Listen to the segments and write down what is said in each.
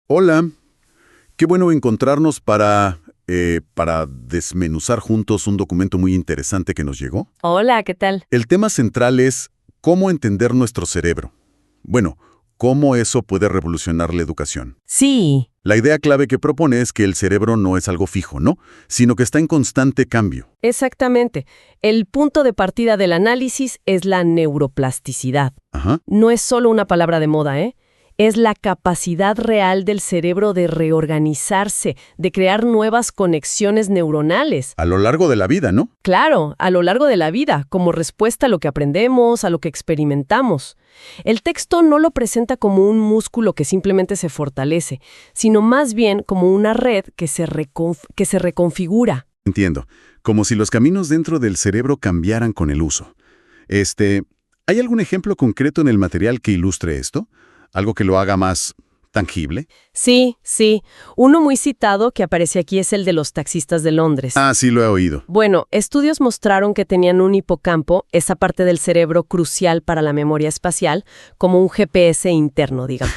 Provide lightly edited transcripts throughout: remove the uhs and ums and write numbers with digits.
Hola, qué bueno encontrarnos para desmenuzar juntos un documento muy interesante que nos llegó. Hola, ¿qué tal? El tema central es cómo entender nuestro cerebro. Bueno, cómo eso puede revolucionar la educación. Sí, La idea clave que propone es que el cerebro no es algo fijo, ¿no? Sino que está en constante cambio. exactamente. El punto de partida del análisis es la neuroplasticidad. Ajá. No es solo una palabra de moda, ¿eh? Es la capacidad real del cerebro de reorganizarse, de crear nuevas conexiones neuronales. A lo largo de la vida, ¿no? Claro, a lo largo de la vida, como respuesta a lo que aprendemos, a lo que experimentamos. El texto no lo presenta como un músculo que simplemente se fortalece, sino más bien como una red que se reconfigura. Entiendo. Como si los caminos dentro del cerebro cambiaran con el uso. ¿Hay algún ejemplo concreto en el material que ilustre esto? ¿Algo que lo haga más tangible? Sí, sí. Uno muy citado que aparece aquí es el de los taxistas de Londres. Ah, sí, lo he oído. Bueno, estudios mostraron que tenían un hipocampo, esa parte del cerebro crucial para la memoria espacial, como un GPS interno, digamos.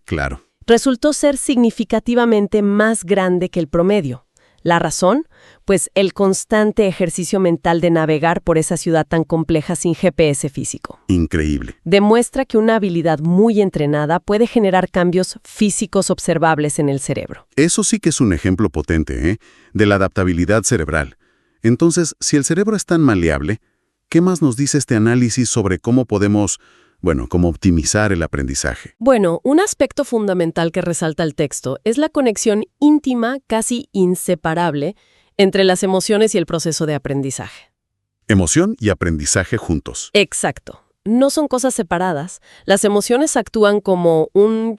Claro. Resultó ser significativamente más grande que el promedio. ¿La razón? Pues el constante ejercicio mental de navegar por esa ciudad tan compleja sin GPS físico. Increíble. Demuestra que una habilidad muy entrenada puede generar cambios físicos observables en el cerebro. Eso sí que es un ejemplo potente, ¿eh? De la adaptabilidad cerebral. Entonces, si el cerebro es tan maleable, ¿qué más nos dice este análisis sobre cómo podemos, cómo optimizar el aprendizaje? Bueno, un aspecto fundamental que resalta el texto es la conexión íntima, casi inseparable, entre las emociones y el proceso de aprendizaje. Emoción y aprendizaje juntos. Exacto. No son cosas separadas. Las emociones actúan como un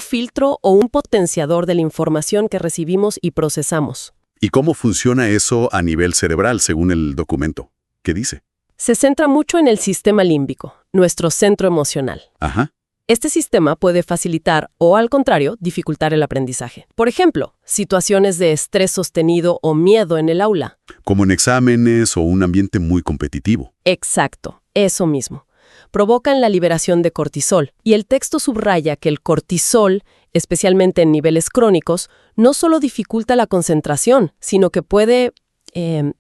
filtro o un potenciador de la información que recibimos y procesamos. ¿Y cómo funciona eso a nivel cerebral, según el documento? ¿Qué dice? Se centra mucho en el sistema límbico, nuestro centro emocional. Ajá. Este sistema puede facilitar o, al contrario, dificultar el aprendizaje. Por ejemplo, situaciones de estrés sostenido o miedo en el aula. Como en exámenes o un ambiente muy competitivo. Exacto, eso mismo. Provocan la liberación de cortisol. Y el texto subraya que el cortisol, especialmente en niveles crónicos, no solo dificulta la concentración, sino que puede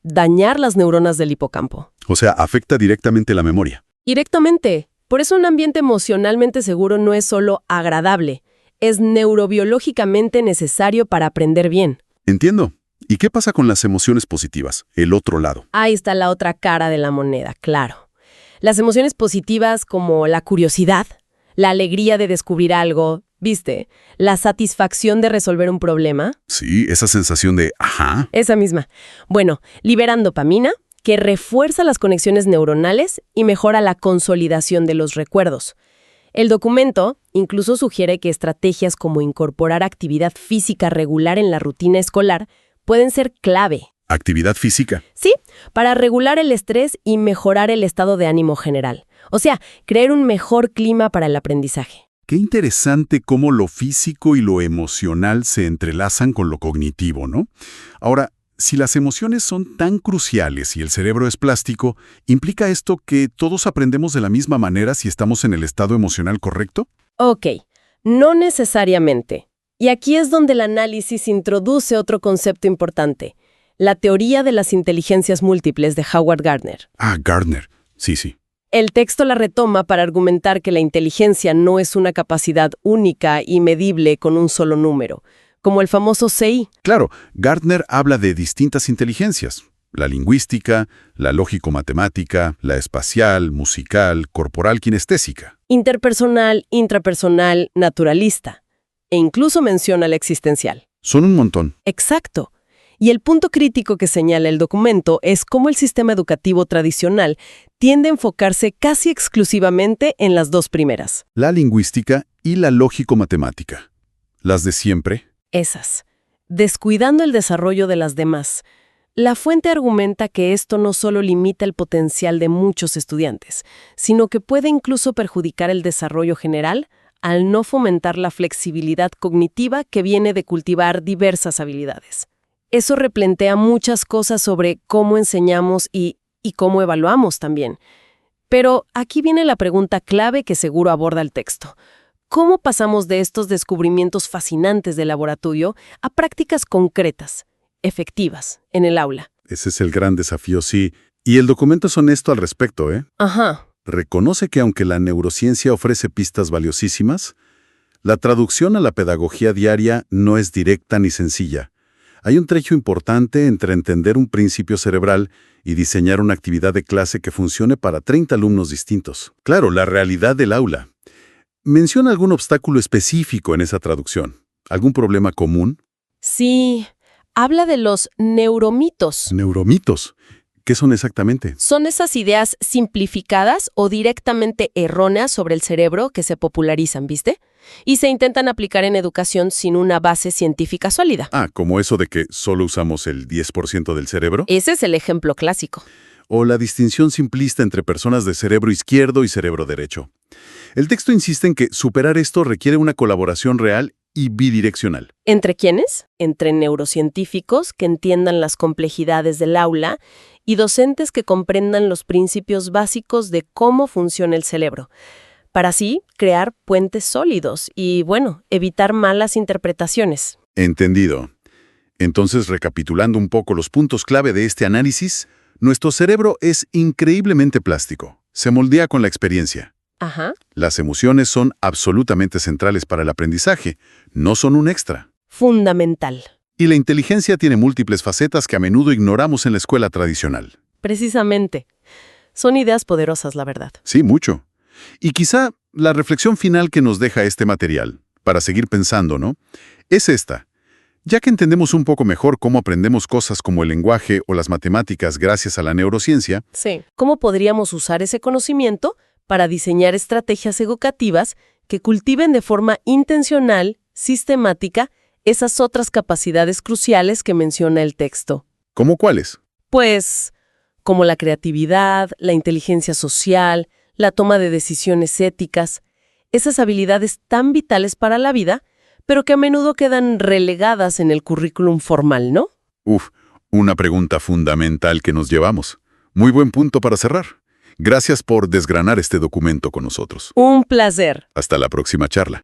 dañar las neuronas del hipocampo. O sea, afecta directamente la memoria. Directamente. Por eso un ambiente emocionalmente seguro no es solo agradable, es neurobiológicamente necesario para aprender bien. Entiendo. ¿Y qué pasa con las emociones positivas, el otro lado? Ahí está la otra cara de la moneda, claro. Las emociones positivas como la curiosidad, la alegría de descubrir algo, ¿viste? La satisfacción de resolver un problema. Sí, esa sensación de ajá. Esa misma. Bueno, liberan dopamina, que refuerza las conexiones neuronales y mejora la consolidación de los recuerdos. El documento incluso sugiere que estrategias como incorporar actividad física regular en la rutina escolar pueden ser clave. Actividad física. Sí, para regular el estrés y mejorar el estado de ánimo general. O sea, crear un mejor clima para el aprendizaje. Qué interesante cómo lo físico y lo emocional se entrelazan con lo cognitivo, ¿no? Ahora, si las emociones son tan cruciales y el cerebro es plástico, ¿implica esto que todos aprendemos de la misma manera si estamos en el estado emocional correcto? Ok, no necesariamente. Y aquí es donde el análisis introduce otro concepto importante, la teoría de las inteligencias múltiples de Howard Gardner. Ah, Gardner. Sí. El texto la retoma para argumentar que la inteligencia no es una capacidad única y medible con un solo número, como el famoso CI. Claro, Gardner habla de distintas inteligencias. La lingüística, la lógico-matemática, la espacial, musical, corporal, kinestésica. Interpersonal, intrapersonal, naturalista. E incluso menciona la existencial. Son un montón. Exacto. Y el punto crítico que señala el documento es cómo el sistema educativo tradicional tiende a enfocarse casi exclusivamente en las dos primeras. La lingüística y la lógico-matemática. Las de siempre. Esas, descuidando el desarrollo de las demás. La fuente argumenta que esto no solo limita el potencial de muchos estudiantes, sino que puede incluso perjudicar el desarrollo general al no fomentar la flexibilidad cognitiva que viene de cultivar diversas habilidades. Eso replantea muchas cosas sobre cómo enseñamos y cómo evaluamos también. Pero aquí viene la pregunta clave que seguro aborda el texto. ¿Cómo pasamos de estos descubrimientos fascinantes del laboratorio a prácticas concretas, efectivas, en el aula? Ese es el gran desafío, sí. Y el documento es honesto al respecto, ¿eh? Ajá. Reconoce que aunque la neurociencia ofrece pistas valiosísimas, la traducción a la pedagogía diaria no es directa ni sencilla. Hay un trecho importante entre entender un principio cerebral y diseñar una actividad de clase que funcione para 30 alumnos distintos. Claro, la realidad del aula. ¿Menciona algún obstáculo específico en esa traducción? ¿Algún problema común? Sí, habla de los neuromitos. Neuromitos. ¿Qué son exactamente? Son esas ideas simplificadas o directamente erróneas sobre el cerebro que se popularizan, ¿viste? Y se intentan aplicar en educación sin una base científica sólida. Ah, como eso de que solo usamos el 10% del cerebro. Ese es el ejemplo clásico. O la distinción simplista entre personas de cerebro izquierdo y cerebro derecho. El texto insiste en que superar esto requiere una colaboración real y bidireccional. ¿Entre quiénes? Entre neurocientíficos que entiendan las complejidades del aula y docentes que comprendan los principios básicos de cómo funciona el cerebro, para así crear puentes sólidos y, bueno, evitar malas interpretaciones. Entendido. Entonces, recapitulando un poco los puntos clave de este análisis, nuestro cerebro es increíblemente plástico. Se moldea con la experiencia. Ajá. Las emociones son absolutamente centrales para el aprendizaje, no son un extra. Fundamental. Y la inteligencia tiene múltiples facetas que a menudo ignoramos en la escuela tradicional. Precisamente. Son ideas poderosas, la verdad. Sí, mucho. Y quizá la reflexión final que nos deja este material, para seguir pensando, ¿no?, es esta. Ya que entendemos un poco mejor cómo aprendemos cosas como el lenguaje o las matemáticas gracias a la neurociencia, Sí. ¿Cómo podríamos usar ese conocimiento para diseñar estrategias educativas que cultiven de forma intencional, sistemática, esas otras capacidades cruciales que menciona el texto? ¿cómo cuáles? Pues, como la creatividad, la inteligencia social, la toma de decisiones éticas, esas habilidades tan vitales para la vida, pero que a menudo quedan relegadas en el currículum formal, ¿no? Una pregunta fundamental que nos llevamos. Muy buen punto para cerrar. Gracias por desgranar este documento con nosotros. Un placer. Hasta la próxima charla.